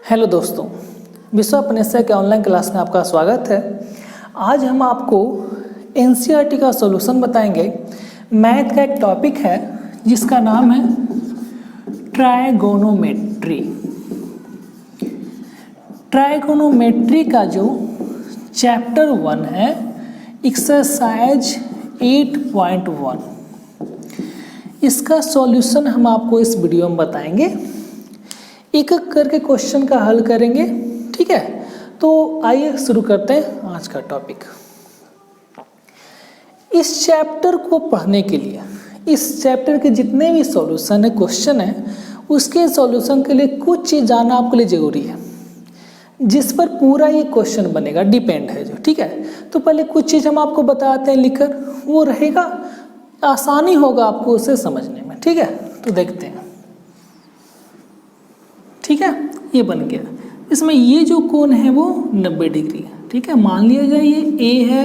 Hello दोस्तों, विश्व अपनेश्वर के ऑनलाइन क्लास में आपका स्वागत है। आज हम आपको एनसीईआरटी का सॉल्यूशन बताएंगे। मैथ का एक टॉपिक है जिसका नाम है ट्रायगोनोमेट्री। ट्रायगोनोमेट्री का जो चैप्टर 1 है, एक्सरसाइज 8.1, इसका सॉल्यूशन हम आपको इस वीडियो में बताएंगे। एक एक करके क्वेश्चन का हल करेंगे, ठीक है। तो आइए शुरू करते हैं आज का टॉपिक। इस चैप्टर को पढ़ने के लिए, इस चैप्टर के जितने भी सॉल्यूशन है, क्वेश्चन है, उसके सॉल्यूशन के लिए कुछ चीज़ जानना आपके लिए ज़रूरी है, जिस पर पूरा ये क्वेश्चन बनेगा, डिपेंड है जो, ठीक है। तो पहले कुछ चीज़ हम आपको बताते हैं लिखकर, वो रहेगा, आसानी होगा आपको उसे समझने में, ठीक है। तो देखते हैं, ठीक है। ये बन गया। इसमें ये जो कोण है वो 90 डिग्री है, ठीक है। मान लिया जाए ये ए है,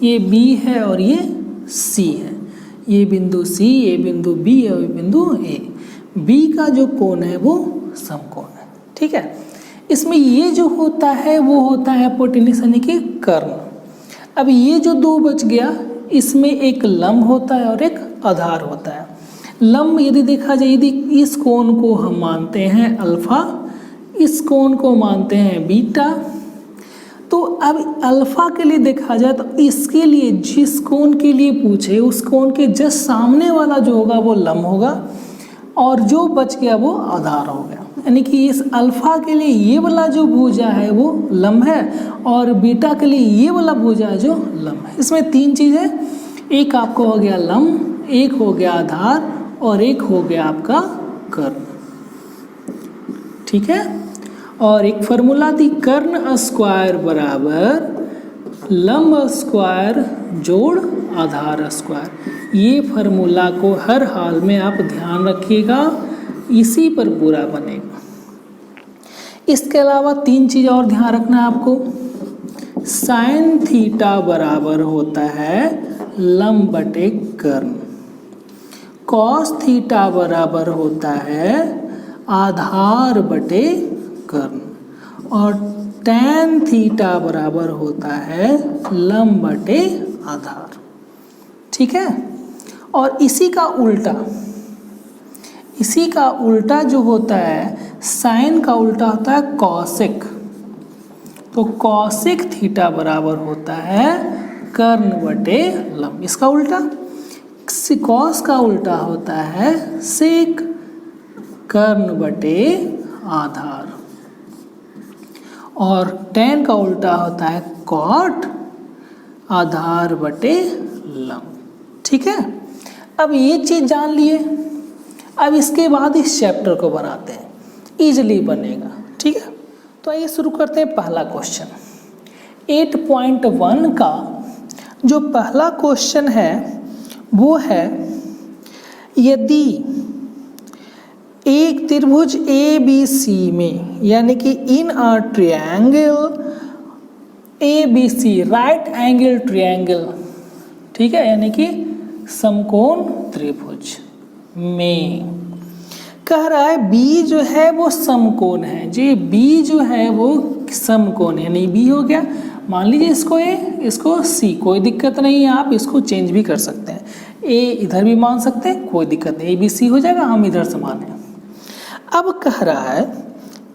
ये बी है और ये सी है। ये बिंदु सी, ये बिंदु बी और ये बिंदु ए। बी का जो कोण है वो समकोण है, ठीक है। इसमें ये जो होता है वो होता है हाइपोटेन्यूज यानी कि कर्ण। अब ये जो दो बच गया, इसमें एक लंब होता है और एक आधार होता है। लंब यदि देखा जाए, यदि इस कोण को हम मानते हैं अल्फा, इस कोण को मानते हैं बीटा, तो अब अल्फा के लिए देखा जाए तो इसके लिए जिस कोण के लिए पूछे उस कोण के जस्ट सामने वाला जो होगा वो लंब होगा और जो बच गया वो आधार हो गया। यानी कि इस अल्फा के लिए ये वाला जो भुजा है वो लंब है और बीटा के लिए ये वाला भुजा है जो लंब है। इसमें तीन चीज़ें, एक आपको हो गया लंब, एक हो गया आधार और एक हो गया आपका कर्ण, ठीक है। और एक फॉर्मूला थी, कर्ण स्क्वायर बराबर लंब स्क्वायर जोड़ आधार स्क्वायर। ये फार्मूला को हर हाल में आप ध्यान रखिएगा, इसी पर पूरा बनेगा। इसके अलावा तीन चीज़ और ध्यान रखना है आपको। साइन थीटा बराबर होता है लंब बटे कर्ण। कॉस थीटा बराबर होता है आधार बटे कर्ण। और टैन थीटा बराबर होता है लंब बटे आधार, ठीक है। और इसी का उल्टा जो होता है, साइन का उल्टा होता है कॉसेक। तो कॉसेक थीटा बराबर होता है कर्ण बटे लंब। इसका उल्टा कॉस का उल्टा होता है सेक, कर्ण बटे आधार। और टैन का उल्टा होता है कॉट, आधार बटे लंब, ठीक है। अब ये चीज़ जान लिए। अब इसके बाद इस चैप्टर को बनाते हैं, इजीली बनेगा, ठीक है। तो आइए शुरू करते हैं पहला क्वेश्चन। 8.1 का जो पहला क्वेश्चन है वो है, यदि एक त्रिभुज ABC में, यानी कि in a triangle ABC, right angle triangle, ठीक है, यानी कि समकोण त्रिभुज में कह रहा है B जो है वो समकोण है। जी, B जो है वो समकोण है, यानी B हो गया। मान लीजिए इसको A, इसको C, कोई दिक्कत नहीं है, आप इसको चेंज भी कर सकते हैं। A इधर भी मान सकते हैं, कोई दिक्कत नहीं, ABC हो जाएगा, हम इधर से माने। अब कह रहा है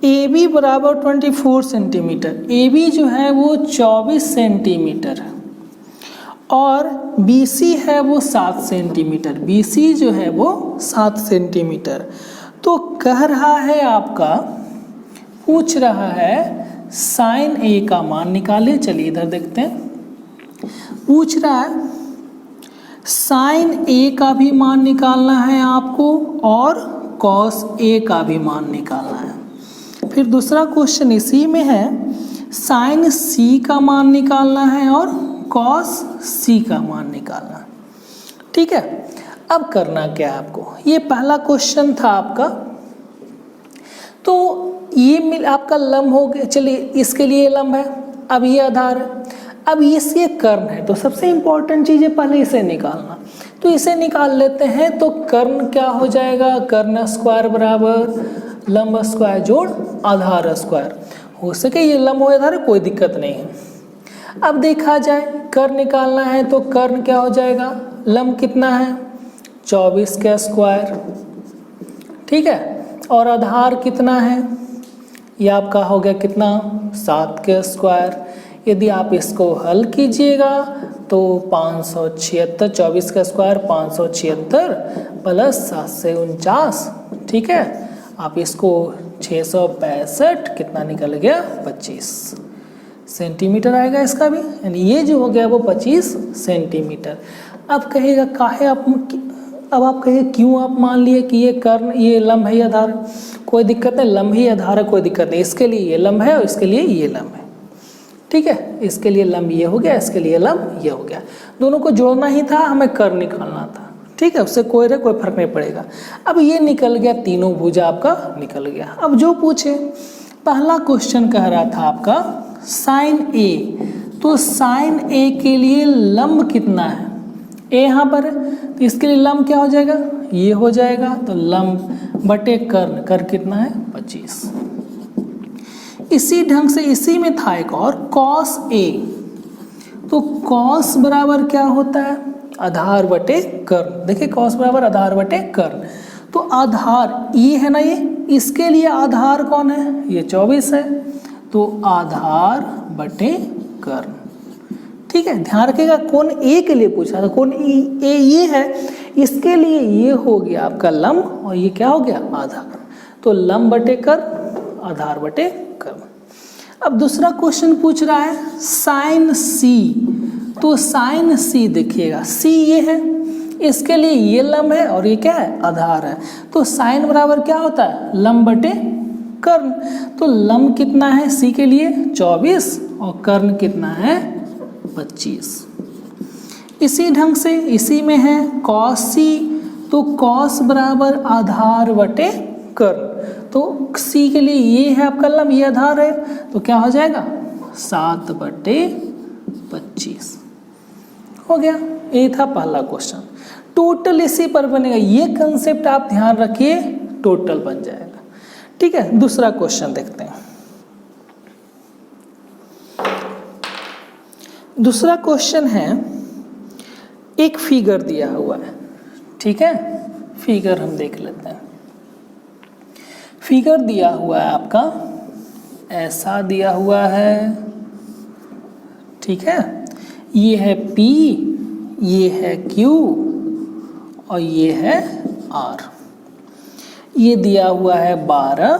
AB बराबर 24 सेंटीमीटर। AB जो है वो 24 सेंटीमीटर है और BC है वो 7 सेंटीमीटर। BC जो है वो 7 सेंटीमीटर। तो कह रहा है आपका, पूछ रहा है साइन A का मान निकाले। चलिए इधर देखते हैं। पूछ रहा है साइन A का भी मान निकालना है आपको और कॉस A का भी मान निकालना है। फिर दूसरा क्वेश्चन इसी में है, साइन C का मान निकालना है और कॉस C का मान निकालना है, ठीक है। अब करना क्या है आपको, ये पहला क्वेश्चन था आपका। तो ये आपका लंब हो गया, चलिए इसके लिए लंब है, अब ये आधार है, अब इसके कर्ण है। तो सबसे इंपॉर्टेंट चीज़ है पहले इसे निकालना। तो इसे निकाल लेते हैं। तो कर्ण क्या हो जाएगा, कर्ण स्क्वायर बराबर लंब स्क्वायर जोड़ आधार स्क्वायर, हो सके ये लंब हो आधार, कोई दिक्कत नहीं है। अब देखा जाए कर्ण निकालना है तो कर्ण क्या हो जाएगा, लंब कितना है 24 का स्क्वायर, ठीक है, और आधार कितना है, ये आपका हो गया कितना 7 का स्क्वायर। यदि आप इसको हल कीजिएगा तो 576, 24 का स्क्वायर 576 प्लस 7 से 49, ठीक है, आप इसको 665 कितना निकल गया 25 सेंटीमीटर आएगा इसका भी, यानी ये जो हो गया वो 25 सेंटीमीटर। अब कहेगा काहे आप, अब आप कहिए क्यों आप मान लिए कि ये कर्ण, ये लंब है, ये आधार, कोई दिक्कत नहीं, लंब ही आधार है, कोई दिक्कत नहीं, इसके लिए ये लंब है और इसके लिए ये लंब है, ठीक है, इसके लिए लंब ये हो गया, इसके लिए लंब ये हो गया, दोनों को जोड़ना ही था, हमें कर्ण निकालना था, ठीक है, उससे कोई फर्क नहीं पड़ेगा। अब ये निकल गया, तीनों भुजा आपका निकल गया। अब जो पूछे, पहला क्वेश्चन कह रहा था आपका साइन ए, तो साइन ए के लिए लंब कितना है, ए यहाँ पर है तो इसके लिए लंब क्या हो जाएगा, ये हो जाएगा, तो लंब बटे कर्ण, कर्ण कितना है 25। इसी ढंग से इसी में था एक और कॉस ए, तो कॉस बराबर क्या होता है आधार बटे कर्ण, देखिए कॉस बराबर आधार बटे कर्ण, तो आधार ये है ना, ये इसके लिए आधार कौन है, ये 24 है, तो आधार बटे कर्ण, ठीक है। ध्यान रखिएगा कोण ए के लिए पूछा था, कोण ए ये है, इसके लिए ये हो गया आपका लंब और ये क्या हो गया आधार, तो लंब बटे कर्ण आधार बटे कर्ण। अब दूसरा क्वेश्चन पूछ रहा है साइन सी, तो साइन सी देखिएगा, सी ये है, इसके लिए ये लंब है और ये क्या है आधार है, तो साइन बराबर क्या होता है लंब बटे कर्ण, तो लंब कितना है सी के लिए 24 और कर्ण कितना है 25। इसी ढंग से इसी में है कॉस सी, तो कॉस बराबर आधार बटे कर्ण, तो सी के लिए ये है आपका लंब, ये आधार है, तो क्या हो जाएगा 7 बटे 25 हो गया। ये था पहला क्वेश्चन। टोटल इसी पर बनेगा, ये कंसेप्ट आप ध्यान रखिए, टोटल बन जाएगा, ठीक है। दूसरा क्वेश्चन देखते हैं। दूसरा क्वेश्चन है, एक फिगर दिया हुआ है, ठीक है, फिगर हम देख लेते हैं। फिगर दिया हुआ है आपका, ऐसा दिया हुआ है, ठीक है, ये है P, ये है Q और ये है R। ये दिया हुआ है 12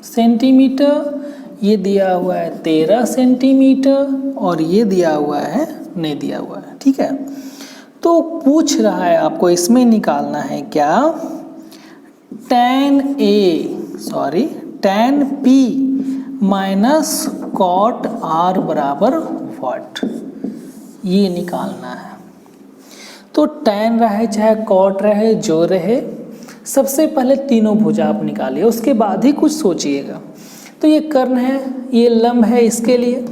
सेंटीमीटर, ये दिया हुआ है 13 सेंटीमीटर और ये दिया हुआ है नहीं दिया हुआ है, ठीक है। तो पूछ रहा है आपको इसमें निकालना है क्या, tan P minus cot R बराबर व्हाट, ये निकालना है। तो tan रहे चाहे कॉट रहे जो रहे, सबसे पहले तीनों भुजा आप निकालिए, उसके बाद ही कुछ सोचिएगा। तो ये कर्ण है, ये लंब है इसके लिए,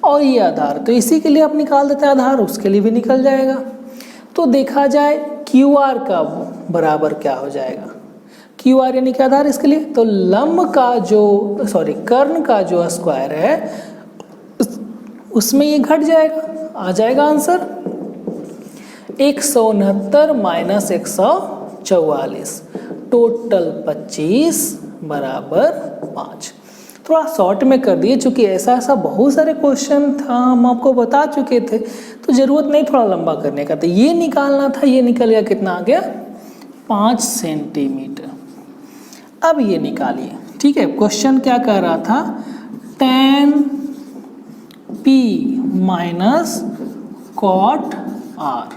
और ये आधार, तो इसी के लिए आप निकाल देते हैं आधार, उसके लिए भी निकल जाएगा। तो देखा जाए QR का बराबर क्या हो जाएगा, QR यानी कि आधार इसके लिए, तो लंब का जो कर्ण का जो स्क्वायर है उसमें ये घट जाएगा, आ जाएगा आंसर 169 माइनस 144, टोटल 25 बराबर 5। थोड़ा शॉर्ट में कर दिए, चूंकि ऐसा बहुत सारे क्वेश्चन था, हम आपको बता चुके थे, तो ज़रूरत नहीं थोड़ा लंबा करने का, तो ये निकालना था, ये निकल गया, कितना आ गया 5 सेंटीमीटर। अब ये निकालिए, ठीक है। क्वेश्चन क्या कह रहा था, tan P minus cot R।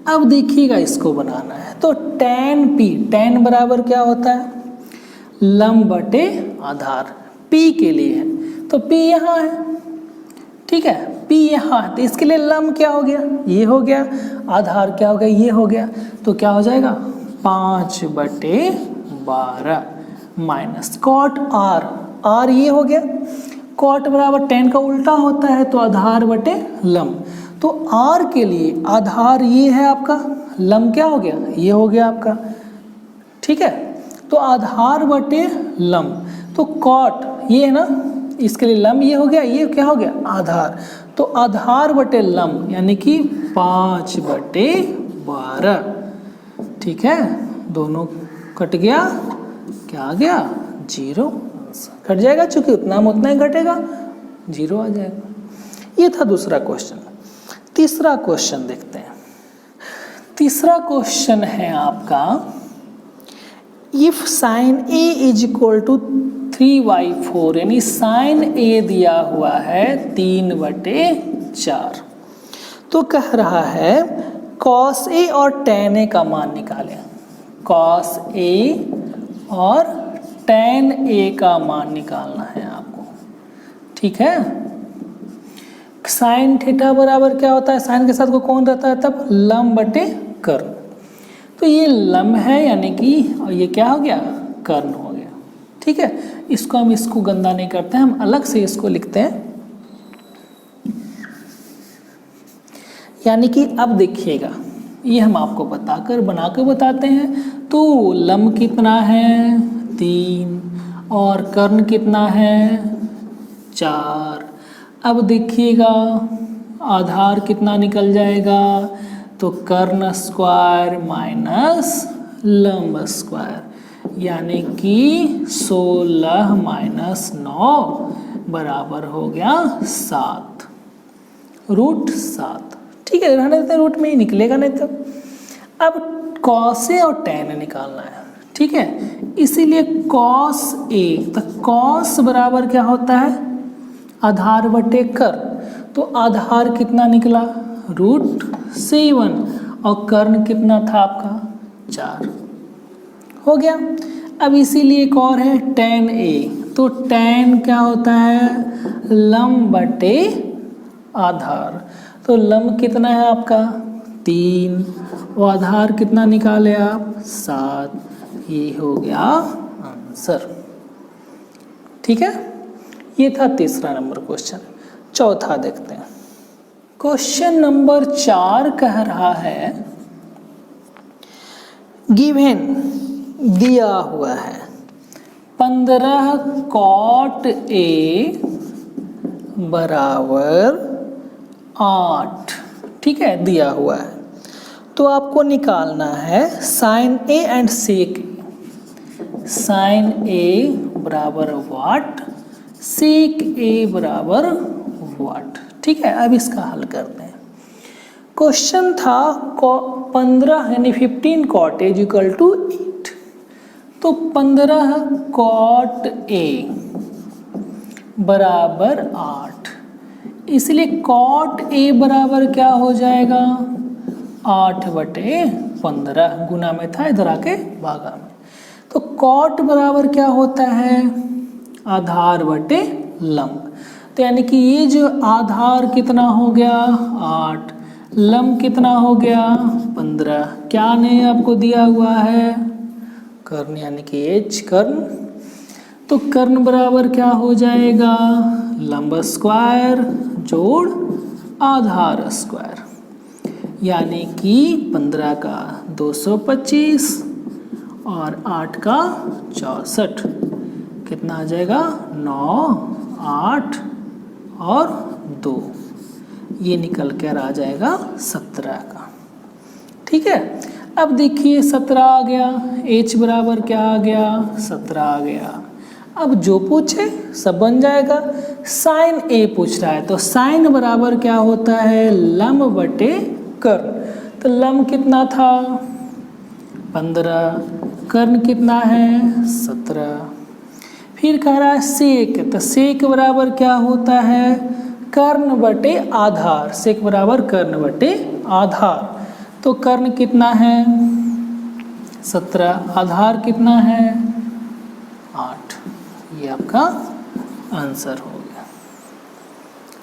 अब देखिएगा इसको बनाना है, तो tan P, tan बराबर क्या होता है लंब बटे आधार, P के लिए है, तो P यहाँ है, ठीक है, P यहाँ है, तो इसके लिए लंब क्या हो गया ये हो गया, आधार क्या हो गया ये हो गया, तो क्या हो जाएगा 5 बटे 12 माइनस कॉट R, R ये हो गया, कॉट बराबर tan का उल्टा होता है, तो आधार बटे लंब, तो R के लिए आधार ये है आपका, लंब क्या हो गया ये हो गया आपका, ठीक है। तो आधार बटे लंब, तो कॉट ये है ना, इसके लिए लंब ये हो गया, ये क्या हो गया आधार, तो आधार बटे लंब यानी कि 5/12। ठीक है, दोनों कट गया, क्या आ गया 0, कट जाएगा, चूंकि उतना में उतना ही घटेगा, 0 आ जाएगा। ये था दूसरा क्वेश्चन। तीसरा क्वेश्चन देखते हैं। तीसरा क्वेश्चन है आपका, if sine A is equal to 3/4, यानी साइन ए दिया हुआ है 3/4, तो कह रहा है कॉस ए और टेन ए का मान निकालें। कॉस ए और टेन ए का मान निकालना है आपको। ठीक है, साइन थीटा बराबर क्या होता है, साइन के साथ को कौन रहता है तब, लंब बटे कर्ण। तो ये लंब है यानी कि, और ये क्या हो गया कर्ण हो गया। ठीक है, इसको हम इसको गंदा नहीं करते हैं, हम अलग से इसको लिखते हैं। यानी कि अब देखिएगा, ये हम आपको बनाकर बताते हैं। तो लंब कितना है 3 और कर्ण कितना है 4। अब देखिएगा आधार कितना निकल जाएगा, तो कर्ण स्क्वायर माइनस लंब स्क्वायर, यानी कि 16 माइनस 9 बराबर हो गया 7, √7। ठीक है, रहने देते हैं, रूट में ही निकलेगा नहीं तो। अब कॉस ए और टेन निकालना है। ठीक है, इसीलिए कॉस ए, तो कॉस बराबर क्या होता है आधार बटे कर्ण, तो आधार कितना निकला √7 और कर्ण कितना था आपका 4, हो गया। अब इसीलिए एक और है tan a, तो tan क्या होता है लंब बटे आधार, तो लंब कितना है आपका 3 और आधार कितना निकाले आप 7, ये हो गया आंसर। ठीक है, ये था तीसरा नंबर क्वेश्चन। चौथा देखते हैं। क्वेश्चन नंबर 4 कह रहा है, गिवन दिया हुआ है 15 cot A बराबर 8। ठीक है, दिया हुआ है, तो आपको निकालना है sine A and sec A. Sine A बराबर वाट, सेक ए बराबर वाट। ठीक है, अब इसका हल करते हैं। क्वेश्चन था 15 यानी 15 cot A इक्वल टू 8, तो 15 cot A बराबर 8, इसलिए cot A बराबर क्या हो जाएगा 8/15, गुना में था इधर आके भागा में, तो cot बराबर क्या होता है आधार बटे लंब, तो यानी कि ये जो आधार कितना हो गया 8, लंब कितना हो गया 15, क्या ने आपको दिया हुआ है कर्ण यानी कि h कर्ण, तो कर्ण बराबर क्या हो जाएगा लंब स्क्वायर जोड़ आधार स्क्वायर, यानी कि 15 का 225 और 8 का 64, कितना आ जाएगा 9, 8 और 2, ये निकल कर आ जाएगा 17 का। ठीक है, अब देखिए 17 आ गया, h बराबर क्या आ गया 17 आ गया। अब जो पूछे सब बन जाएगा। साइन a पूछ रहा है, तो साइन बराबर क्या होता है लंब बटे कर्ण, तो लंब कितना था 15, कर्ण कितना है 17। फिर कह रहा है सेक, तो सेक बराबर क्या होता है कर्ण बटे आधार, सेक बराबर कर्ण बटे आधार, तो कर्ण कितना है 17, आधार कितना है 8, ये आपका आंसर हो गया।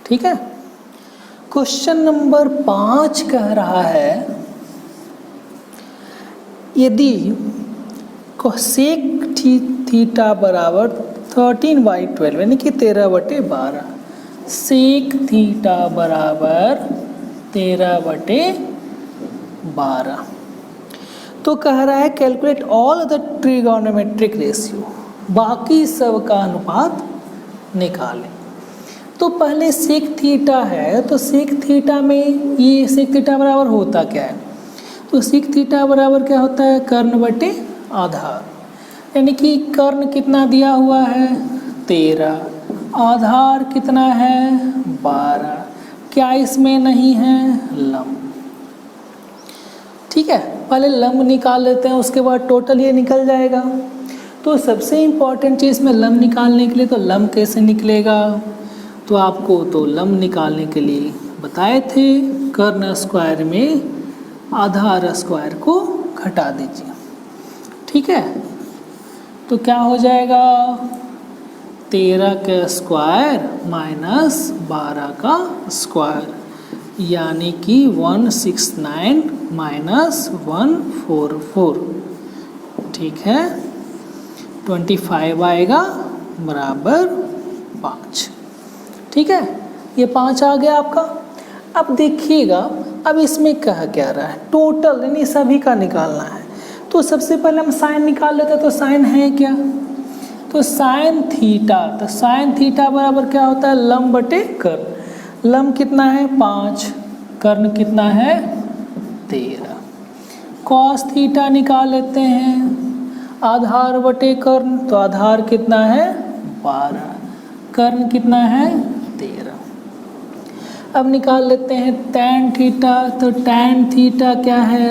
ठीक है, क्वेश्चन नंबर 5 कह रहा है, यदि सेक थीटा बराबर 13/12 यानी कि 13/12, सेक थीटा बराबर 13/12, तो कह रहा है calculate all the trigonometric ratio, बाकी सब का अनुपात निकालें। तो पहले सेक थीटा है, तो सेक थीटा में ये सेक थीटा बराबर होता क्या है, तो सेक थीटा बराबर क्या होता है, कर्ण बटे आधार। यानी कि कर्ण कितना दिया हुआ है 13, आधार कितना है 12, क्या इसमें नहीं है लंब। ठीक है, पहले लंब निकाल लेते हैं, उसके बाद टोटल ये निकल जाएगा। तो सबसे इम्पॉर्टेंट चीज़ में लंब निकालने के लिए, तो लंब कैसे निकलेगा, तो आपको तो लंब निकालने के लिए बताए थे, कर्ण स्क्वायर में आधार स्क्वायर को घटा दीजिए। ठीक है, तो क्या हो जाएगा 13 का स्क्वायर माइनस 12 का स्क्वायर, यानी कि 169 माइनस 144। ठीक है, 25 आएगा बराबर 5। ठीक है, ये 5 आ गया आपका। अब देखिएगा, अब इसमें कह क्या रहा है, टोटल यानी सभी का निकालना है। तो सबसे पहले हम साइन निकाल लेते हैं, तो साइन है क्या, तो साइन थीटा, तो साइन थीटा बराबर क्या होता है लंब बटे कर्ण। लंब कितना है 5, कर्ण कितना है 13। कॉस थीटा निकाल लेते हैं, आधार बटे कर्ण, तो आधार कितना है 12, कर्ण कितना है 13। अब निकाल लेते हैं टैन थीटा, तो टैन थीटा क्या है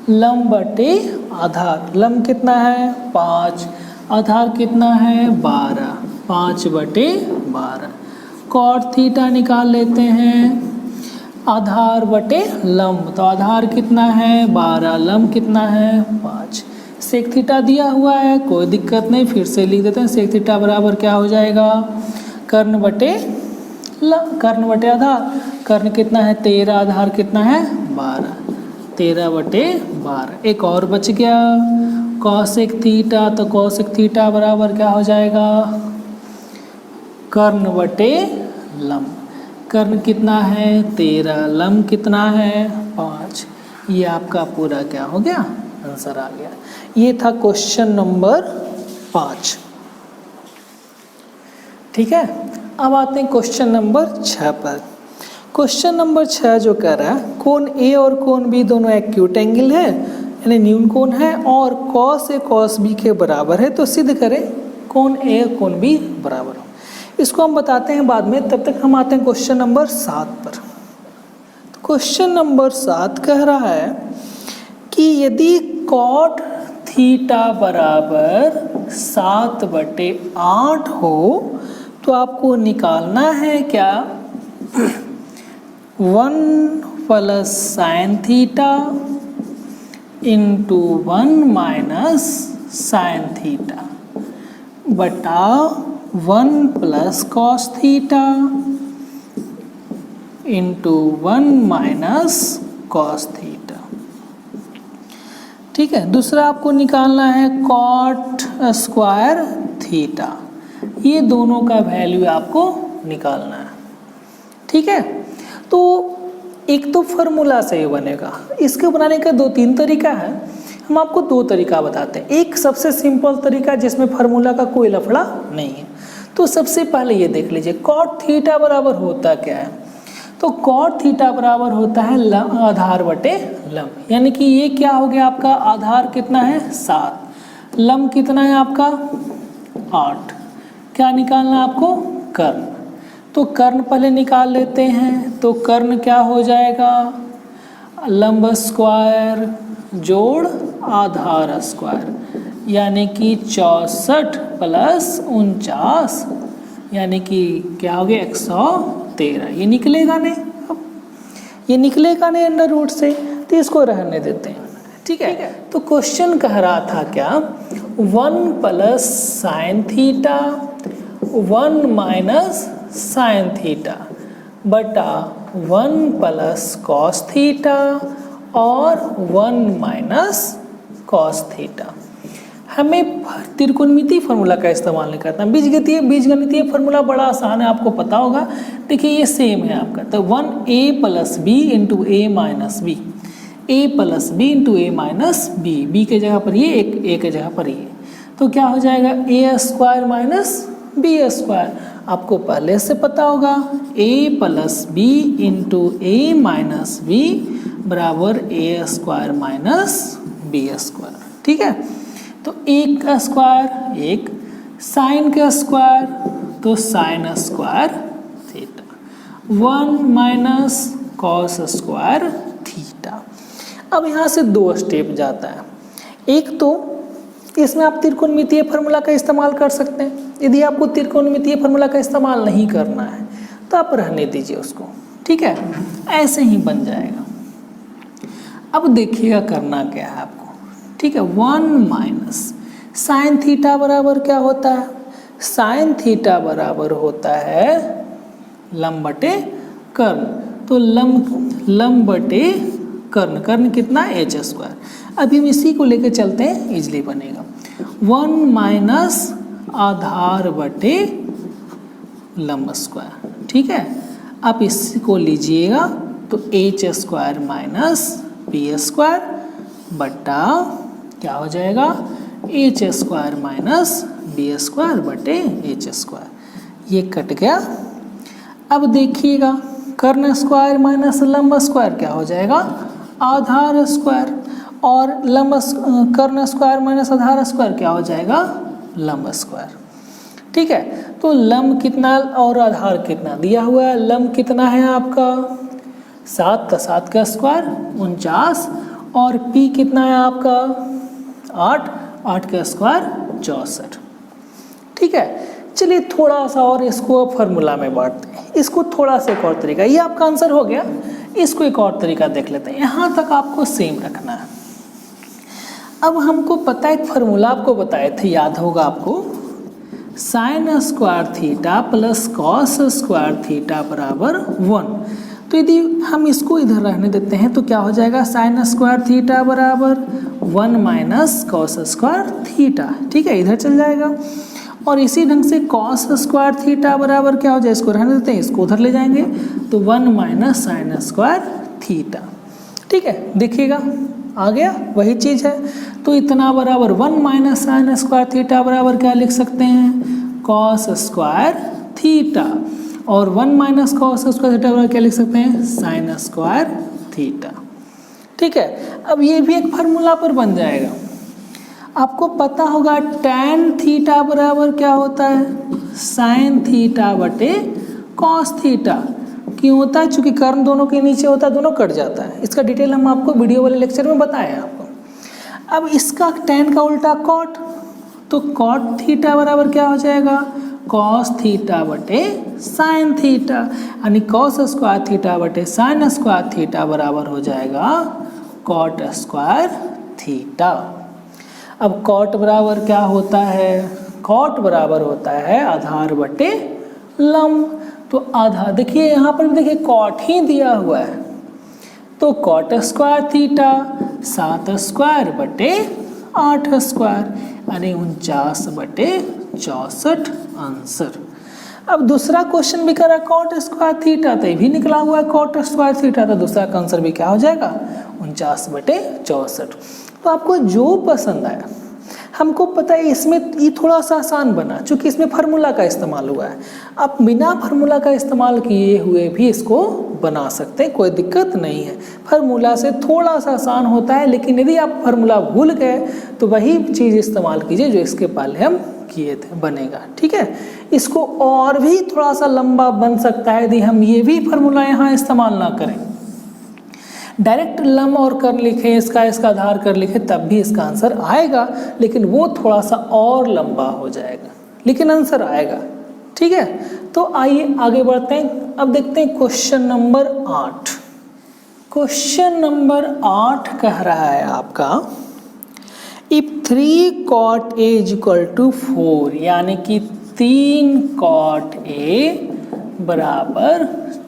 लंब बटे आधार। लंब कितना है 5, आधार कितना है 12, 5 बटे 12। कॉट थीटा निकाल लेते हैं, आधार बटे लंब, तो आधार कितना है 12, लंब कितना है 5। सेक थीटा दिया हुआ है, कोई दिक्कत नहीं, फिर से लिख देते हैं। सेक थीटा बराबर क्या हो जाएगा कर्ण बटे आधार। कर्ण कितना है 13, आधार कितना है 12, 13 बटे 12। एक और बच गया कॉसेक थीटा, तो कॉसेक थीटा बराबर क्या हो जाएगा कर्ण बटे लंब। कर्ण कितना है 13, लंब कितना है 5। ये आपका पूरा क्या हो गया आंसर आ गया। ये था क्वेश्चन नंबर 5। ठीक है, अब आते हैं क्वेश्चन नंबर 6 पर। क्वेश्चन नंबर 6 जो कह रहा है कोण ए और कोण बी दोनों एक्यूट एंगल है, यानी न्यून कोण है, और कॉस ए कॉस बी के बराबर है, तो सिद्ध करें कोण ए कोण बी बराबर हो। इसको हम बताते हैं बाद में, तब तक हम आते हैं क्वेश्चन नंबर 7 पर। क्वेश्चन नंबर 7 कह रहा है कि यदि कॉट थीटा बराबर 7/8 हो, तो आपको निकालना है क्या 1 plus sine theta into 1 minus sine theta बटा 1 plus cos theta into 1 minus cos theta. ठीक है, दूसरा आपको निकालना है कॉट स्क्वायर थीटा। ये दोनों का वैल्यू आपको निकालना है। ठीक है, तो एक तो फार्मूला से ही बनेगा, इसके बनाने का 2-3 तरीका है। हम आपको 2 तरीका बताते हैं। एक सबसे सिंपल तरीका जिसमें फार्मूला का कोई लफड़ा नहीं है। तो सबसे पहले ये देख लीजिए कॉट थीटा बराबर होता क्या है, तो कॉट थीटा बराबर होता है आधार बटे लंब, यानी कि ये क्या हो गया आपका आधार कितना है 7, लंब कितना है आपका 8। क्या निकालना आपको कर्ण, तो कर्ण पहले निकाल लेते हैं। तो कर्ण क्या हो जाएगा लंब स्क्वायर जोड़ आधार स्क्वायर, यानी कि 64 प्लस 49, यानी कि क्या हो गया 113। ये निकलेगा नहीं, अब ये निकलेगा नहीं अंडर रूट से, तो इसको रहने देते हैं। ठीक है, तो क्वेश्चन कह रहा था क्या 1 plus sine theta 1 minus sine theta बटा 1 प्लस कॉस थीटा और 1 माइनस कॉस थीटा। हमें त्रिकोणमितीय फार्मूला का इस्तेमाल नहीं करना। बीजगणितीय फार्मूला बड़ा आसान है, आपको पता होगा। देखिए ये सेम है आपका, तो 1a प्लस बी इंटू ए माइनस बी, ए प्लस बी इंटू ए माइनस बी, बी के जगह पर ये, एक ए के जगह पर ये, तो क्या हो जाएगा ए स्क्वायर माइनस बी स्क्वायर। आपको पहले से पता होगा ए प्लस बी इंटू ए माइनस बी बराबर ए स्क्वायर माइनस बी स्क्वायर, ठीक है। तो एक का स्क्वायर एक, साइन का स्क्वायर तो sine square theta, 1 minus cos square theta. अब यहाँ से दो स्टेप जाता है। एक तो इसमें आप त्रिकोणमितीय फार्मूला का इस्तेमाल कर सकते हैं। यदि आपको त्रिकोणमितीय फार्मूला का इस्तेमाल नहीं करना है तो आप रहने दीजिए उसको, ठीक है, ऐसे ही बन जाएगा। अब देखिएगा करना क्या है आपको, ठीक है। 1 माइनस साइन थीटा बराबर क्या होता है, साइन थीटा बराबर होता है लंब बटे कर्ण, तो लंब बटे कर्ण, कर्ण कितना एच स्क्वायर। अभी हम इसी को लेकर चलते हैं, इजली बनेगा। 1 माइनस आधार बटे लंब स्क्वायर, ठीक है। आप इसको लीजिएगा तो H square minus B square बटा क्या हो जाएगा, H square minus B square बटे एच स्क्वायर, ये कट गया। अब देखिएगा कर्ण स्क्वायर माइनस लंब स्क्वायर क्या हो जाएगा, आधार स्क्वायर, और कर्ण स्क्वायर माइनस आधार स्क्वायर क्या हो जाएगा, लंब स्क्वायर, ठीक है। तो लंब कितना और आधार कितना दिया हुआ है, लंब कितना है आपका 7 का 7 का स्क्वायर 49, और पी कितना है आपका 8, 8 का स्क्वायर 64, ठीक है। चलिए थोड़ा सा और इसको फार्मूला में बांटते हैं, इसको थोड़ा सा एक और तरीका, ये आपका आंसर हो गया, इसको एक और तरीका देख लेते हैं। यहाँ तक आपको सेम रखना है। अब हमको पता है एक फार्मूला आपको बताए थे, याद होगा आपको, sine square theta plus cos square theta बराबर 1। तो यदि हम इसको इधर रहने देते हैं तो क्या हो जाएगा, साइन स्क्वायर थीटा बराबर 1 माइनस कॉस स्क्वायर थीटा, ठीक है, इधर चल जाएगा। और इसी ढंग से कॉस स्क्वायर थीटा बराबर क्या हो जाए, इसको रहने देते हैं, इसको उधर ले जाएंगे तो 1 माइनस साइन स्क्वायर थीटा, ठीक है। देखिएगा आ गया, वही चीज़ है। तो इतना बराबर 1 माइनस साइन स्क्वायर थीटा बराबर क्या लिख सकते हैं, कॉस स्क्वायर थीटा, और 1 माइनस कॉस स्क्वायर थीटा बराबर क्या लिख सकते हैं, साइन स्क्वायर थीटा, ठीक है। अब ये भी एक फार्मूला पर बन जाएगा। आपको पता होगा tan थीटा बराबर क्या होता है, साइन थीटा बटे कॉस थीटा। क्यों होता है, चूंकि कर्ण दोनों के नीचे होता है, दोनों कट जाता है। इसका डिटेल हम आपको वीडियो वाले लेक्चर में बताए आपको। अब इसका tan का उल्टा कॉट, तो कॉट थीटा बराबर क्या हो जाएगा, कॉस थीटा बटे साइन थीटा, यानी कॉस स्क्वायर थीटा बटे साइन स्क्वायर थीटा बराबर हो जाएगा कॉट स्क्वायर थीटा। अब कॉट बराबर क्या होता है, कॉट बराबर होता है आधार बटे लंब। तो आधा देखिए यहाँ पर भी देखिए कॉट ही दिया हुआ है, तो कॉट स्क्वायर थीटा 7 स्क्वायर बटे 8 स्क्वायर, यानी 49 बटे 64 आंसर। अब दूसरा क्वेश्चन भी करा कॉट स्क्वायर थीटा, तो ये भी निकला हुआ है कॉट स्क्वायर थीटा, तो दूसरा का आंसर भी क्या हो जाएगा 49 बटे 64। तो आपको जो पसंद आया, हमको पता है इसमें ये थोड़ा सा आसान बना क्योंकि इसमें फार्मूला का इस्तेमाल हुआ है। आप बिना फार्मूला का इस्तेमाल किए हुए भी इसको बना सकते हैं, कोई दिक्कत नहीं है। फार्मूला से थोड़ा सा आसान होता है, लेकिन यदि आप फार्मूला भूल गए तो वही चीज़ इस्तेमाल कीजिए जो इसके पहले हम किए थे, बनेगा, ठीक है। इसको और भी थोड़ा सा लंबा बन सकता है यदि हम ये भी फार्मूला यहाँ इस्तेमाल ना करें, डायरेक्ट लंब और कर्ण लिखें, इसका आधार कर लिखें, तब भी इसका आंसर आएगा, लेकिन वो थोड़ा सा और लंबा हो जाएगा, लेकिन आंसर आएगा, ठीक है। तो आइए आगे बढ़ते हैं। अब देखते हैं क्वेश्चन नंबर 8। क्वेश्चन नंबर 8 कह रहा है आपका, if 3 cot A equal to 4, यानी कि 3 cot A बराबर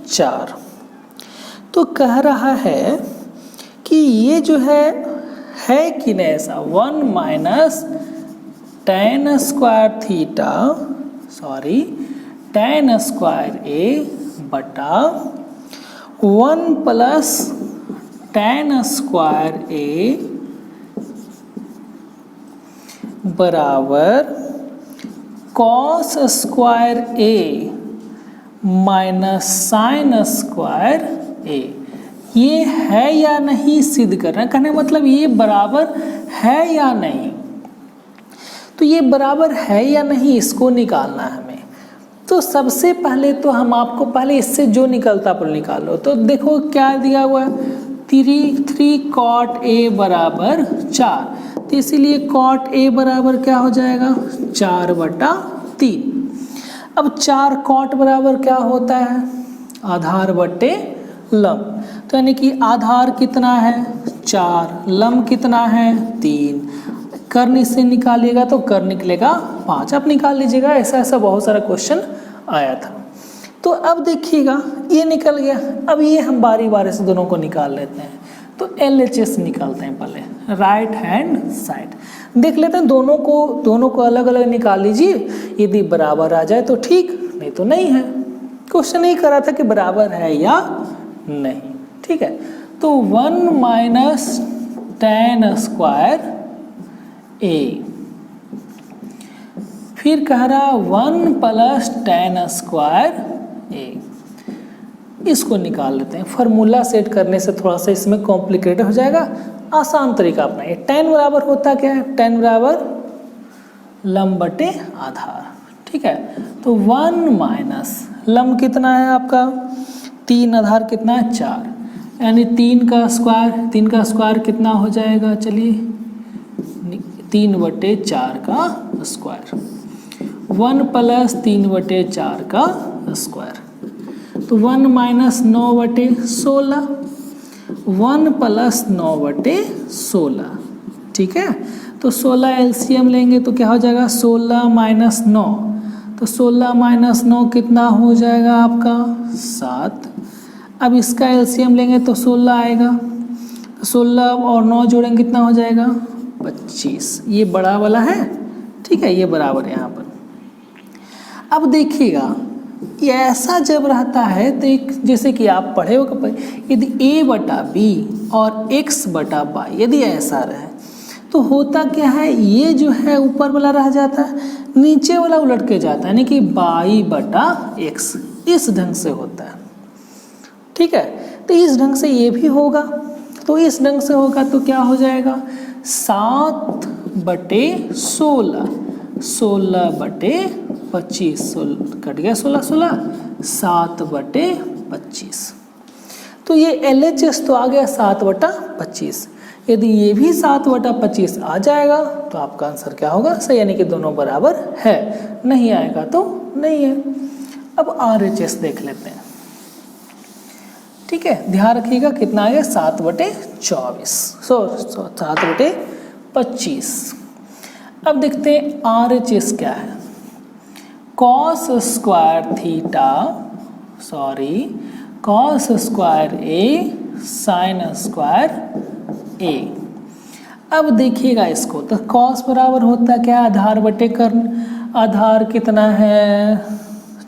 4। तो कह रहा है कि ये जो है कि नहीं ऐसा 1 minus tan square theta, tan square A बटा 1 प्लस tan स्क्वायर ए बराबर cos स्क्वायर ए माइनस साइन स्क्वायर ए। ये है या नहीं सिद्ध करना, कहने मतलब ये बराबर है या नहीं। तो ये बराबर है या नहीं इसको निकालना है हमें। तो सबसे पहले तो हम आपको पहले इससे जो निकलता पर निकालो। तो देखो क्या दिया हुआ है, 3 cot a बराबर 4, तो इसीलिए cot a बराबर क्या हो जाएगा 4/3। अब 4 cot बराबर क्या होता है आधार बटे लंब, तो यानी कि आधार कितना है 4, लंब कितना है 3, कर्ण इससे निकालिएगा तो कर्ण निकलेगा 5। आप निकाल लीजिएगा, ऐसा ऐसा बहुत सारा क्वेश्चन आया था। तो अब देखिएगा ये निकल गया। अब ये हम बारी बारी से दोनों को निकाल लेते हैं। तो LHS निकालते हैं पहले, राइट हैंड साइड देख लेते हैं। दोनों को अलग अलग निकाल लीजिए, यदि बराबर आ जाए तो ठीक, नहीं तो नहीं है। क्वेश्चन ही करा था कि बराबर है या नहीं, ठीक है। तो 1 माइनस tan स्क्वायर ए, फिर कह रहा 1 प्लस tan स्क्वायर ए। इसको निकाल लेते हैं। फार्मूला सेट करने से थोड़ा सा इसमें कॉम्प्लिकेटेड हो जाएगा, आसान तरीका अपनाइए। tan बराबर होता क्या है, tan बराबर लंब बटे आधार, ठीक है। तो 1 माइनस लंब कितना है आपका 3, आधार कितना है 4, यानी 3 का स्क्वायर कितना हो जाएगा, चलिए 3/4 का स्क्वायर, 1 प्लस 3/4 का स्क्वायर। तो 1 माइनस 9/16, 1 प्लस 9/16, ठीक है। तो 16 LCM लेंगे तो क्या हो जाएगा 16 माइनस 9, तो 16 माइनस 9 कितना हो जाएगा आपका 7। अब इसका LCM लेंगे तो 16 आएगा, 16 और 9 जोड़ेंगे कितना हो जाएगा 25। ये बड़ा वाला है, ठीक है, ये बराबर है यहाँ पर। अब देखिएगा ये ऐसा जब रहता है तो एक जैसे कि आप पढ़े हो यदि a/b और x/y यदि ऐसा रहे तो होता क्या है, ये जो है ऊपर वाला रह जाता है, नीचे वाला उलट के जाता है, यानी कि y/x इस ढंग से होता है, ठीक है। तो इस ढंग से ये भी होगा, तो इस ढंग से होगा तो क्या हो जाएगा 7/16, 16/25, कट गया 16, 7/25। तो ये LHS तो आ गया 7/25। यदि ये भी 7/25 आ जाएगा तो आपका आंसर क्या होगा सही, यानी कि दोनों बराबर है। नहीं आएगा तो नहीं है। अब RHS देख लेते हैं, ठीक है। ध्यान रखिएगा कितना आएगा 7/24, 7/25। अब देखते हैं RHS क्या है। cos स्क्वायर ए साइन स्क्वायर ए। अब देखिएगा इसको, तो cos बराबर होता है क्या आधार बटे कर्ण, आधार कितना है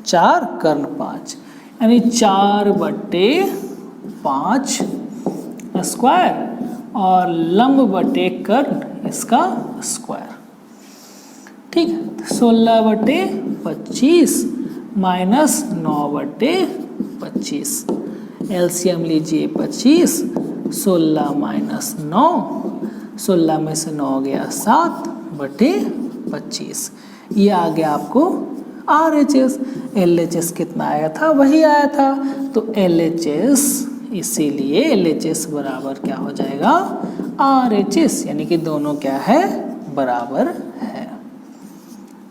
4, कर्ण 5, यानी 4/5 स्क्वायर और लंब बटे कर्ण इसका स्क्वायर, ठीक है। 16/25 माइनस 9/25, LCM लीजिए 25, 16 माइनस 9, 16 में से 9 गया 7/25। ये आ गया आपको RHS। LHS कितना आया था, वही आया था, तो LHS, इसीलिए LHS बराबर क्या हो जाएगा RHS, यानी कि दोनों क्या है बराबर है,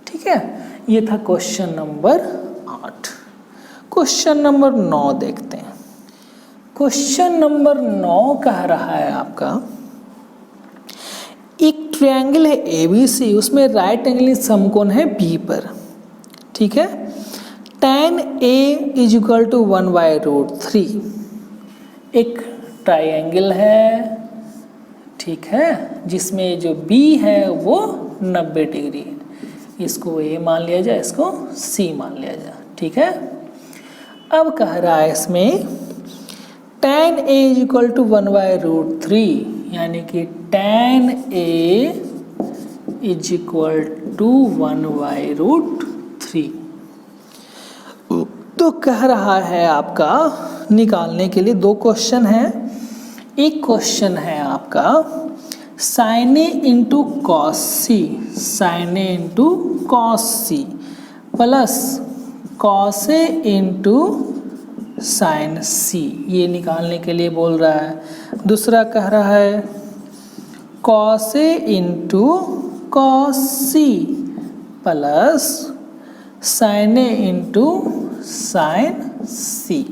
ठीक है। ये था क्वेश्चन नंबर 8। क्वेश्चन नंबर 9 देखते हैं। क्वेश्चन नंबर 9 कह रहा है आपका, एक ट्रायंगल है ABC, उसमें राइट एंगल समकोण है B पर, ठीक है। tan A = 1/√3 एक ट्रायंगल है, ठीक है, जिसमें जो B है वो 90 डिग्री है। इसको A मान लिया जाए, इसको C मान लिया जाए, ठीक है। अब कह रहा है इसमें tan a is equal to 1/√3, यानी कि tan a is equal to 1/√3। तो कह रहा है आपका निकालने के लिए दो क्वेश्चन है। एक क्वेश्चन है आपका sin a into cos C, sin a into cos C plus cos A into sine C, ये निकालने के लिए बोल रहा है। दूसरा कह रहा है cos A into cos C plus sine A into sine C.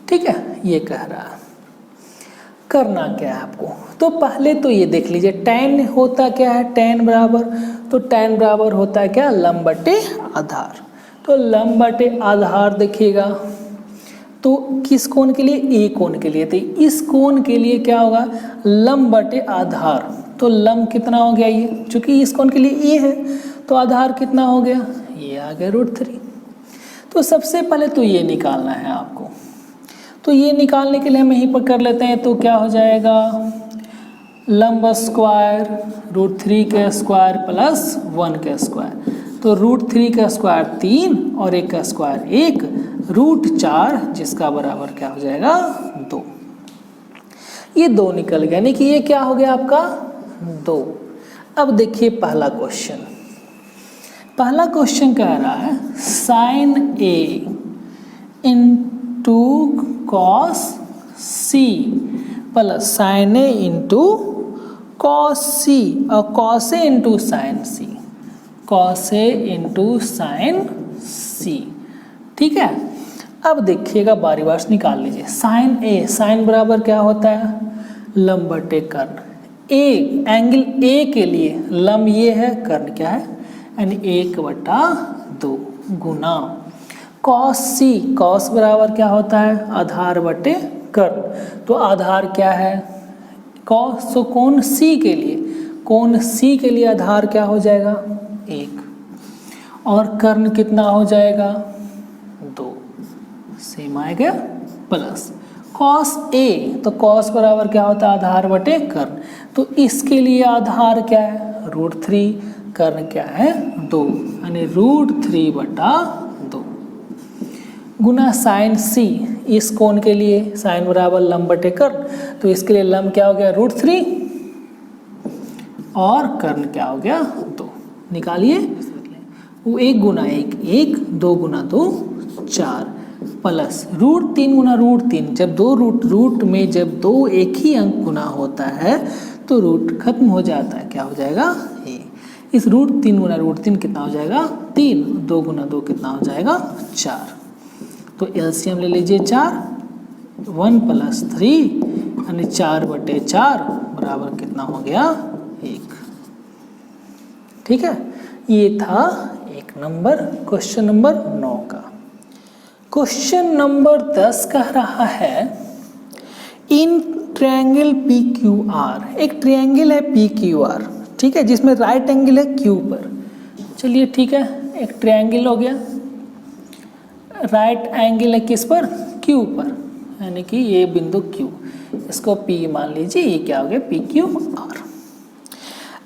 ठीक है, ये कह रहा है। करना क्या है आपको, तो पहले तो ये देख लीजिए tan होता क्या है, tan बराबर, तो tan बराबर होता है क्या, लंब बटे आधार। तो लंब बटे आधार देखिएगा, तो किस कोण के लिए, ए कोण के लिए, तो इस कोण के लिए क्या होगा, लंब बटे आधार। तो लंब कितना हो गया, ये चूंकि इस कोण के लिए ए है तो आधार कितना हो गया, ये आ गया √3। तो सबसे पहले तो ये निकालना है आपको, तो ये निकालने के लिए हम यहीं पर कर लेते हैं। तो क्या हो जाएगा, लंब स्क्वायर √3 का स्क्वायर प्लस 1 का स्क्वायर, तो √3 का स्क्वायर 3 और 1 का स्क्वायर 1, √4 जिसका बराबर क्या हो जाएगा 2। ये 2 निकल गया, यानी कि ये क्या हो गया आपका 2। अब देखिए पहला क्वेश्चन, पहला क्वेश्चन कह रहा है sin a into cos C plus sine A into cos C और cos A into sine C, cos A into sine C. ठीक है, अब देखिएगा बारी बार निकाल लीजिए। साइन ए, साइन बराबर क्या होता है, लंब बटे कर्ण। ए, एंगल ए के लिए लंब ये है, कर्ण क्या है, यानी 1/2 गुना कॉस सी, कॉस बराबर क्या होता है, आधार बटे कर्ण। तो आधार क्या है कॉस, तो कोण सी के लिए, कोण सी के लिए आधार क्या हो जाएगा 1 और कर्ण कितना हो जाएगा 2, सेम आएगा प्लस कॉस ए, तो कॉस बराबर क्या होता है आधार बटे कर्ण। तो इसके लिए आधार क्या है √3, कर्ण क्या है 2, यानी √3/2 गुना साइन सी, इस कोण के लिए साइन बराबर लंब बटे कर्ण, तो इसके लिए लंब क्या हो गया √3 और कर्ण क्या हो गया 2। निकालिए, वो 1 गुना 1 1, 2 गुना 2 4 प्लस √3 गुना √3, जब दो रूट में जब 2 एक ही अंक गुना होता है तो रूट खत्म हो जाता है, क्या हो जाएगा ए। इस √3 गुना √3 कितना हो जाएगा 3, 2 गुना 2 कितना हो जाएगा 4। तो एलसीएम ले लीजिए 4, 1 + 3 यानी 4/4 बराबर कितना हो गया 1। ठीक है, ये था 1 नंबर, क्वेश्चन नंबर 9 का। क्वेश्चन नंबर 10 कह रहा है इन ट्रायंगल PQR, एक ट्रायंगल है PQR, ठीक है, जिसमें राइट एंगल है Q पर। चलिए ठीक है, एक ट्रायंगल हो गया, राइट एंगल है किस पर, Q पर, यानी कि ये बिंदु Q, इसको P मान लीजिए, ये क्या हो गया PQR।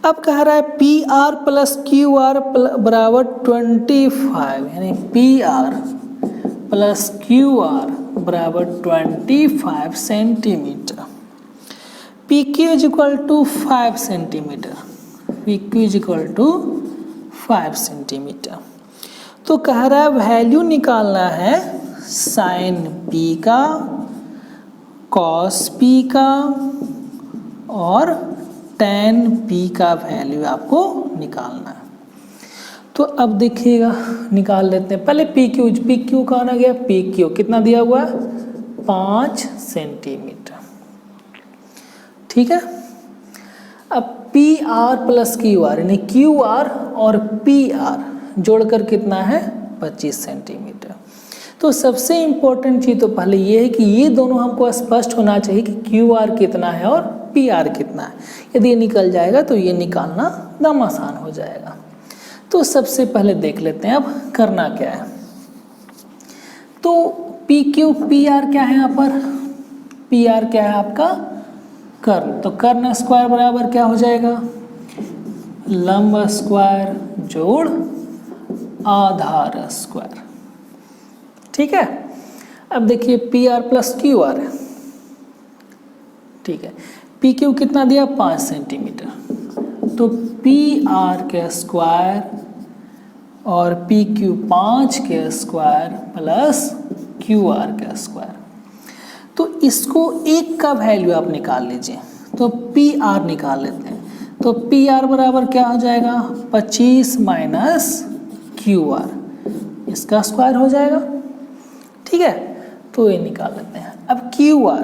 अब कह रहा है PR + QR बराबर 25, यानी PR + QR बराबर 25 centimetre. PQ = 5 centimetre, PQ = 5 centimetre. तो कह रहा है वैल्यू निकालना है साइन P का, कॉस P का और tan P का वैल्यू आपको निकालना है। तो अब देखिएगा निकाल लेते हैं। पहले PQ कहाँ आ गया, PQ कितना दिया हुआ है 5 सेंटीमीटर। ठीक है, अब PR + QR यानी QR और PR जोड़कर कितना है 25 सेंटीमीटर। तो सबसे इम्पोर्टेंट चीज़ तो पहले ये है कि ये दोनों हमको स्पष्ट होना चाहिए कि QR कितना है और PR कितना है। यदि ये निकल जाएगा तो ये निकालना एकदम आसान हो जाएगा। तो सबसे पहले देख लेते हैं अब करना क्या है। तो पी क्यू पी आर क्या है यहाँ पर, पी आर क्या है आपका कर्ण, तो कर्ण स्क्वायर बराबर क्या हो जाएगा, लंब स्क्वायर जोड़ आधार स्क्वायर। ठीक है, अब देखिए P R plus Q R है, ठीक है, पी क्यू कितना दिया 5 सेंटीमीटर, तो पी आर के स्क्वायर और पी क्यू 5 के स्क्वायर प्लस क्यू आर का स्क्वायर, तो इसको एक का वैल्यू आप निकाल लीजिए, तो पी आर निकाल लेते हैं, तो पी आर बराबर क्या हो जाएगा 25 माइनस क्यू आर, इसका स्क्वायर हो जाएगा। ठीक है, तो ये निकाल लेते हैं। अब क्यू आर,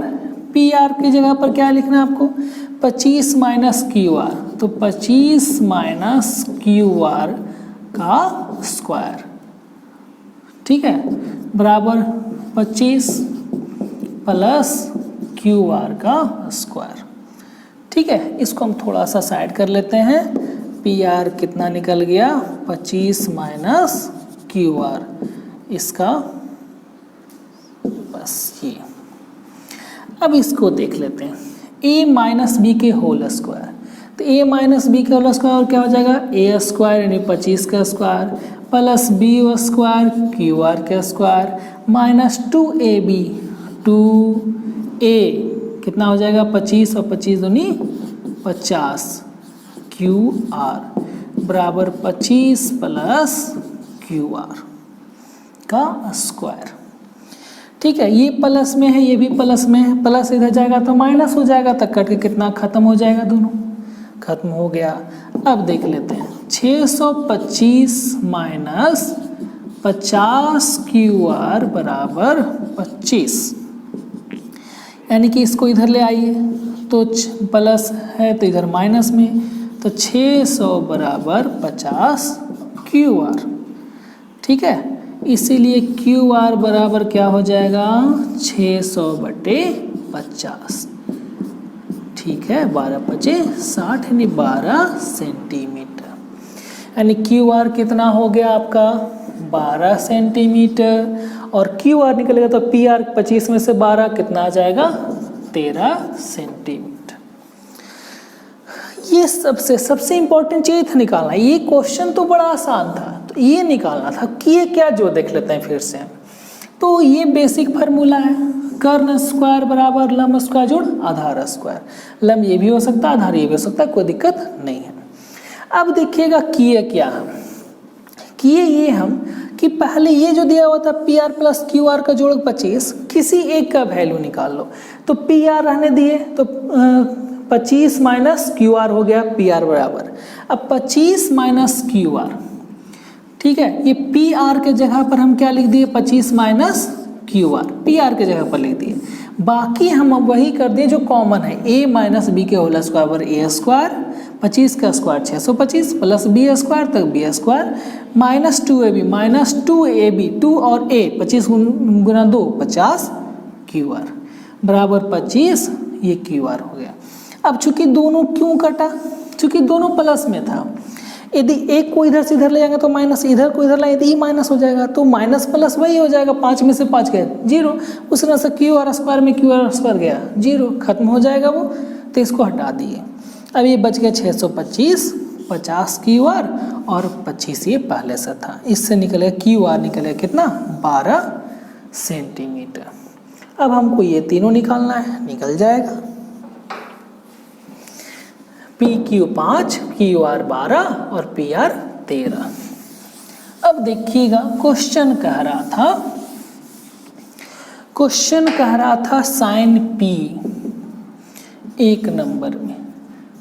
पी आर की जगह पर क्या लिखना है आपको 25 माइनस क्यू आर, तो 25 माइनस क्यू आर का स्क्वायर, ठीक है, बराबर 25 प्लस क्यू आर का स्क्वायर। ठीक है, इसको हम थोड़ा सा साइड कर लेते हैं, पी आर कितना निकल गया 25 माइनस क्यू आर, इसका बस ये। अब इसको देख लेते हैं, a माइनस बी के होल स्क्वायर, तो a माइनस बी के होल स्क्वायर और क्या हो जाएगा a स्क्वायर यानी 25 का square plus B square Q R का स्क्वायर माइनस 2ab, 2a कितना हो जाएगा 25 और 25 दूनी 50 क्यू आर बराबर 25 प्लस क्यू आर का स्क्वायर। ठीक है, ये प्लस में है, ये भी प्लस में है, प्लस इधर जाएगा तो माइनस हो जाएगा, तक कट के कितना खत्म हो जाएगा, दोनों खत्म हो गया। अब देख लेते हैं 625 माइनस 50 क्यू आर बराबर 25, यानी कि इसको इधर ले आइए, तो प्लस है तो इधर माइनस में, तो 600 बराबर 50 क्यू आर। ठीक है, इसीलिए क्यू आर बराबर क्या हो जाएगा 600 बटे 50। ठीक है, 12×5 = 60 यानी 12 सेंटीमीटर, यानी क्यू आर कितना हो गया आपका 12 सेंटीमीटर, और क्यू आर निकलेगा तो पी आर 25 में से 12 कितना आ जाएगा 13 सेंटीमीटर। ये सबसे इंपॉर्टेंट चीज था निकालना, ये क्वेश्चन तो बड़ा आसान था, तो ये निकालना था कि ये क्या जो देख लेते हैं फिर से। तो ये बेसिक फार्मूला है, कर्ण स्क्वायर बराबर लंब स्क्वायर जोड़ आधार स्क्वायर, लंब ये भी हो सकता है आधार ये भी हो सकता है, कोई दिक्कत नहीं है। अब देखिएगा किए क्या हम, किए ये हम कि पहले ये जो दिया हुआ था P R plus Q R का जोड़ 25, किसी एक का वैल्यू निकाल लो, तो पी आर रहने दिए, तो 25 माइनस क्यू आर हो गया पी आर बराबर, अब 25 माइनस क्यू आर, ठीक है, ये पी आर के जगह पर हम क्या लिख दिए 25 minus Q R, P R के जगह पर लिख दिए, बाकी हम अब वही कर दिए जो कॉमन है, a माइनस बी के होल स्क्वायर पर a स्क्वायर, 25 का स्क्वायर 625 प्लस बी स्क्वायर तक B square minus 2ab, minus 2ab, 2 और a 25 गुना 2 50 क्यू आर बराबर 25, ये क्यू आर हो गया। अब चूंकि दोनों क्यों कटा, चूंकि दोनों प्लस में था, यदि एक को इधर से इधर ले जाएंगे तो माइनस, इधर को इधर लाएंगे तो ये माइनस हो जाएगा, तो माइनस प्लस वही हो जाएगा, 5 में से 5 गए 0, उस तरह से क्यू आर स्क्वायर में क्यू आर स्क्वायर गया 0, खत्म हो जाएगा वो, तो इसको हटा दिए। अब ये बच गया 625, 50 क्यू आर और 25 ये पहले से था, इससे निकलेगा क्यू आर निकलेगा कितना 12 सेंटीमीटर। अब हमको ये तीनों निकालना है, निकल जाएगा, पी क्यू 5, क्यू आर 12 और पी आर 13। अब देखिएगा क्वेश्चन कह रहा था साइन पी, एक नंबर में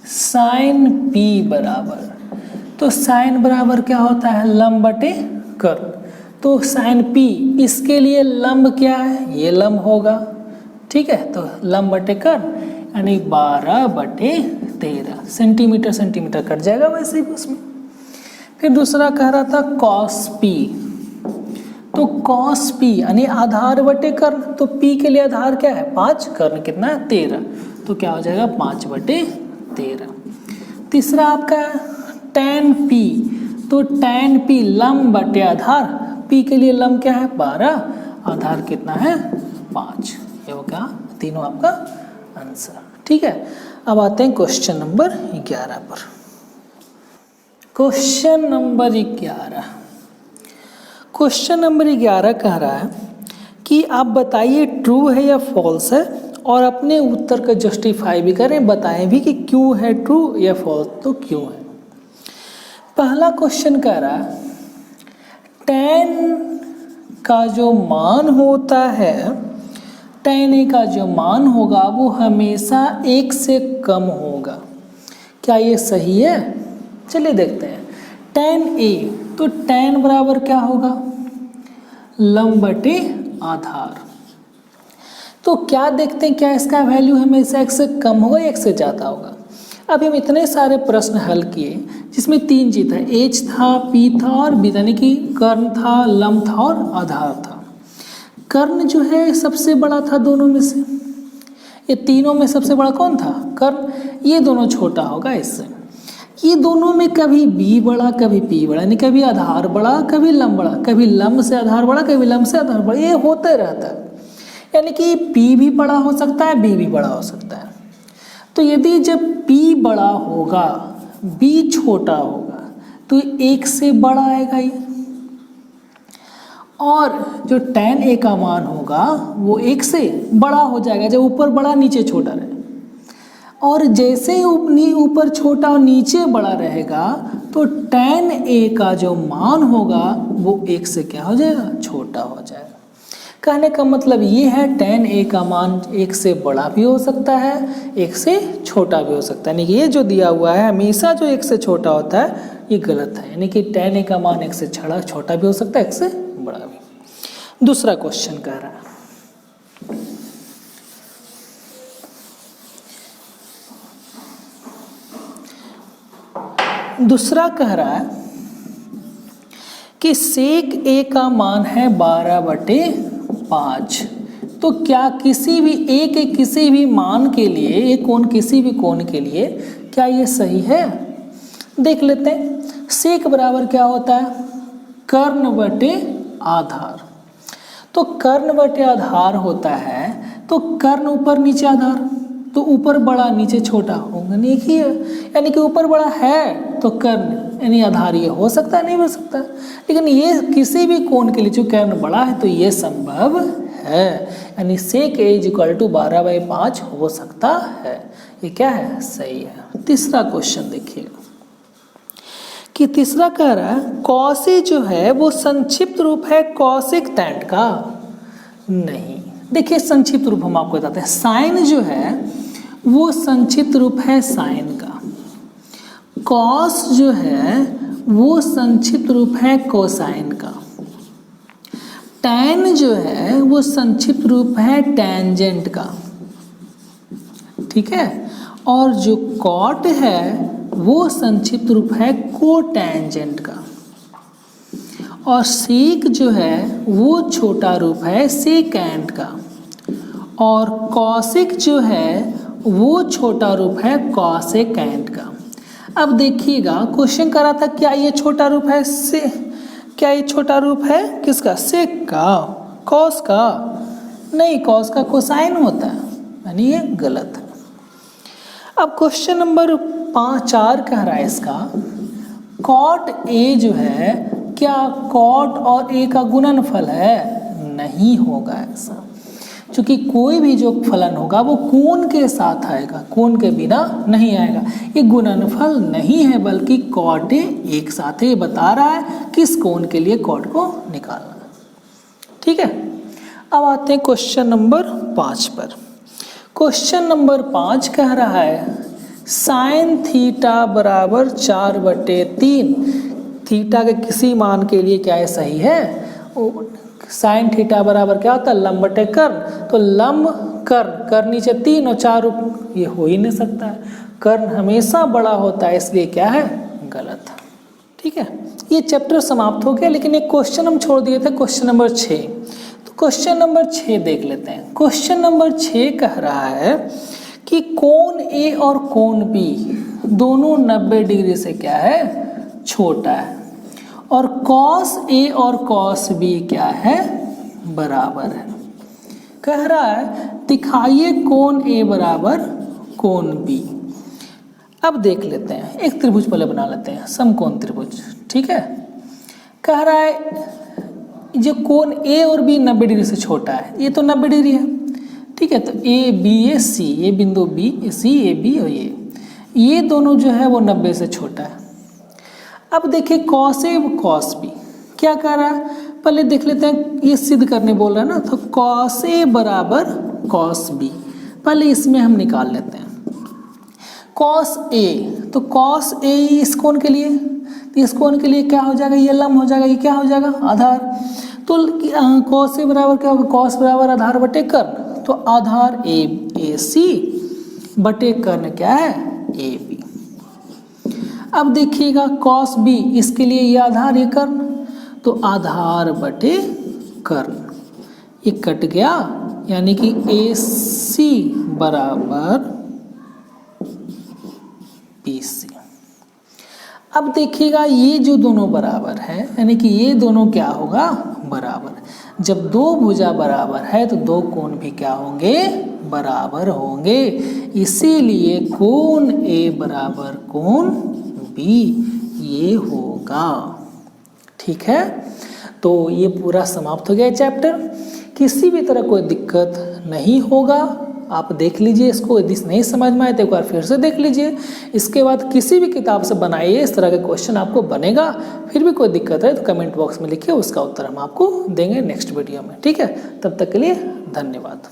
साइन पी बराबर, तो साइन बराबर क्या होता है लंब बटे कर्ण, तो साइन पी इसके लिए लंब क्या है ये लंब होगा, ठीक है, तो लंब बटे कर्ण यानी 12/13 सेंटीमीटर, सेंटीमीटर कट जाएगा वैसे ही उसमें। फिर दूसरा कह रहा था कॉस पी, तो कॉस पी यानी आधार बटे कर्ण, तो पी के लिए आधार क्या है 5, कर्ण कितना है 13, तो क्या हो जाएगा 5/13। तीसरा आपका टैन पी, तो टैन पी लंब बटे आधार, पी के लिए लंब क्या है 12 आधार कितना है 5। ये हो गया तीनों आपका आंसर। ठीक है, अब आते हैं क्वेश्चन नंबर 11 पर। क्वेश्चन नंबर 11, क्वेश्चन नंबर 11 कह रहा है कि आप बताइए ट्रू है या फॉल्स है, और अपने उत्तर का जस्टिफाई भी करें, बताएं भी कि क्यों है ट्रू या फॉल्स, तो क्यों है। पहला क्वेश्चन कह रहा है tan का जो मान होता है, tan a का जो मान होगा वो हमेशा 1 से कम होगा। क्या ये सही है? चलिए देखते हैं। tan a, तो tan बराबर क्या होगा, लंब बटे आधार। तो क्या देखते हैं, क्या इसका वैल्यू हमेशा 1 से कम होगा या 1 से ज़्यादा होगा। अभी हम इतने सारे प्रश्न हल किए जिसमें 3 चीज था, एच था, पी था और बी, यानी कि कर्ण था, लंब था और आधार था। कर्ण जो है सबसे बड़ा था दोनों में से, ये तीनों में सबसे बड़ा कौन था, कर्ण। ये दोनों छोटा होगा इससे। ये दोनों में कभी बी बड़ा कभी पी बड़ा, यानी कभी आधार बड़ा कभी लंब बड़ा, कभी लंब से आधार बड़ा कभी लंब से आधार बड़ा, ये होते रहता है। यानी कि पी भी बड़ा हो सकता है, बी भी बड़ा हो सकता है। तो यदि जब P बड़ा होगा B छोटा होगा तो 1 से बड़ा आएगा ये, और जो tan A का मान होगा वो 1 से बड़ा हो जाएगा, जब ऊपर बड़ा नीचे छोटा रहे। और जैसे ही ऊपर छोटा और नीचे बड़ा रहेगा तो tan A का जो मान होगा वो 1 से क्या हो जाएगा, छोटा हो जाएगा। कहने का मतलब ये है tan a का मान 1 से बड़ा भी हो सकता है, 1 से छोटा भी हो सकता है। यानी कि ये जो दिया हुआ है हमेशा जो 1 से छोटा होता है ये गलत है, यानी कि tan a का मान 1 से छोटा भी हो सकता है, 1 से बड़ा भी। दूसरा क्वेश्चन कह रहा है दूसरा कह रहा है कि sec a का मान है 12/5। तो क्या किसी भी a के किसी भी मान के लिए, एक कोण किसी भी कोण के लिए, क्या ये सही है? देख लेते हैं। sec बराबर क्या होता है, कर्ण बटे आधार। तो कर्ण बटे आधार होता है, तो कर्ण ऊपर नीचे आधार, तो ऊपर बड़ा नीचे छोटा होगा, नहीं ही है। यानी कि ऊपर बड़ा है तो कर्ण यानी आधार ये हो सकता है, नहीं हो सकता। लेकिन ये किसी भी कोण के लिए जो कर्ण बड़ा है तो ये संभव है, यानी sec a = 12/5 हो सकता है। ये क्या है, सही है। तीसरा क्वेश्चन देखिएगा कि तीसरा कह रहा है cos a जो है वो संक्षिप्त रूप है cosec tan का। नहीं, देखिए संक्षिप्त रूप हम आपको बताते हैं। साइन जो है वो संक्षिप्त रूप है साइन का, कॉस जो है वो संक्षिप्त रूप है कोसाइन का, टैन जो है वो संक्षिप्त रूप है टेंजेंट का, ठीक है। और जो कॉट है वो संक्षिप्त रूप है कोटेंजेंट का, और सेक जो है वो छोटा रूप है सेकेंड का, और कॉसिक जो है वो छोटा रूप है कॉसेकेंड का। अब देखिएगा क्वेश्चन कर रहा था क्या ये छोटा रूप है से, क्या ये छोटा रूप है किसका, सेक का, कॉस का? नहीं, कॉस का कोसाइन होता है, यानी ये गलत है। अब क्वेश्चन नंबर 4 कह रहा है इसका कॉट ए जो है क्या कॉट और ए का गुणनफल है? नहीं होगा ऐसा, क्योंकि कोई भी जो फलन होगा वो कोण के साथ आएगा, कोण के बिना नहीं आएगा। ये गुणनफल नहीं है बल्कि कॉट ए एक साथ ही बता रहा है किस कोण के लिए कॉट को निकालना है, ठीक है। अब आते हैं क्वेश्चन नंबर 5 पर। क्वेश्चन नंबर 5 कह रहा है साइन थीटा बराबर 4/3। थीटा के किसी मान के लिए क्या है, सही है। साइन थीटा बराबर क्या होता है, लंब बटे कर्ण। तो लंब कर्ण, कर्ण नीचे 3 और 4, ये हो ही नहीं सकता है। कर्ण हमेशा बड़ा होता है, इसलिए क्या है, गलत है, ठीक है। ये चैप्टर समाप्त हो गया, लेकिन एक क्वेश्चन हम छोड़ दिए थे, क्वेश्चन नंबर 6। तो क्वेश्चन नंबर 6 देख लेते हैं। क्वेश्चन नंबर 6 कह रहा है कि कोण ए और कोण बी दोनों 90 डिग्री से क्या है, छोटा है, और कॉस ए और कॉस बी क्या है, बराबर है। कह रहा है दिखाइए कोण ए बराबर कोण बी। अब देख लेते हैं, एक त्रिभुज पहले बना लेते हैं, समकोण त्रिभुज। ठीक है, कह रहा है जो कोण ए और बी 90 डिग्री से छोटा है, ये तो 90 डिग्री है। ठीक है, तो ए बी ए सी, ये बिंदु बी सी ए बी और ये दोनों जो है वो 90 से छोटा है। अब देखिए कॉस ए कॉस बी क्या कह रहा है, पहले देख लेते हैं, ये सिद्ध करने बोल रहा है ना, तो कॉस ए बराबर कॉस बी, पहले इसमें हम निकाल लेते हैं। कॉस ए, तो कॉस ए इस कोण के लिए, तो इस कोण के लिए क्या हो जाएगा, ये लंब हो जाएगा, ये क्या हो जाएगा, आधार। तो कॉस ए बराबर क्या होगा, कॉस बराबर आधार बटे कर्ण, तो आधार ए सी बटे कर्ण क्या है, ए बी। अब देखिएगा कॉस बी, इसके लिए ये आधार ये कर्ण, तो आधार बटे कर्ण, ये कट गया, यानी कि ए सी बराबर बी सी। अब देखिएगा ये जो दोनों बराबर है, यानी कि ये दोनों क्या होगा, बराबर। जब दो भुजा बराबर है तो दो कोण भी क्या होंगे, बराबर होंगे। इसीलिए कोण ए बराबर कोण बी ये होगा। ठीक है, तो ये पूरा समाप्त हो गया चैप्टर। किसी भी तरह कोई दिक्कत नहीं होगा, आप देख लीजिए इसको, यदि नहीं समझ में आए तो एक बार फिर से देख लीजिए। इसके बाद किसी भी किताब से बनाइए, इस तरह के क्वेश्चन आपको बनेगा। फिर भी कोई दिक्कत है तो कमेंट बॉक्स में लिखिए, उसका उत्तर हम आपको देंगे नेक्स्ट वीडियो में। ठीक है, तब तक के लिए धन्यवाद।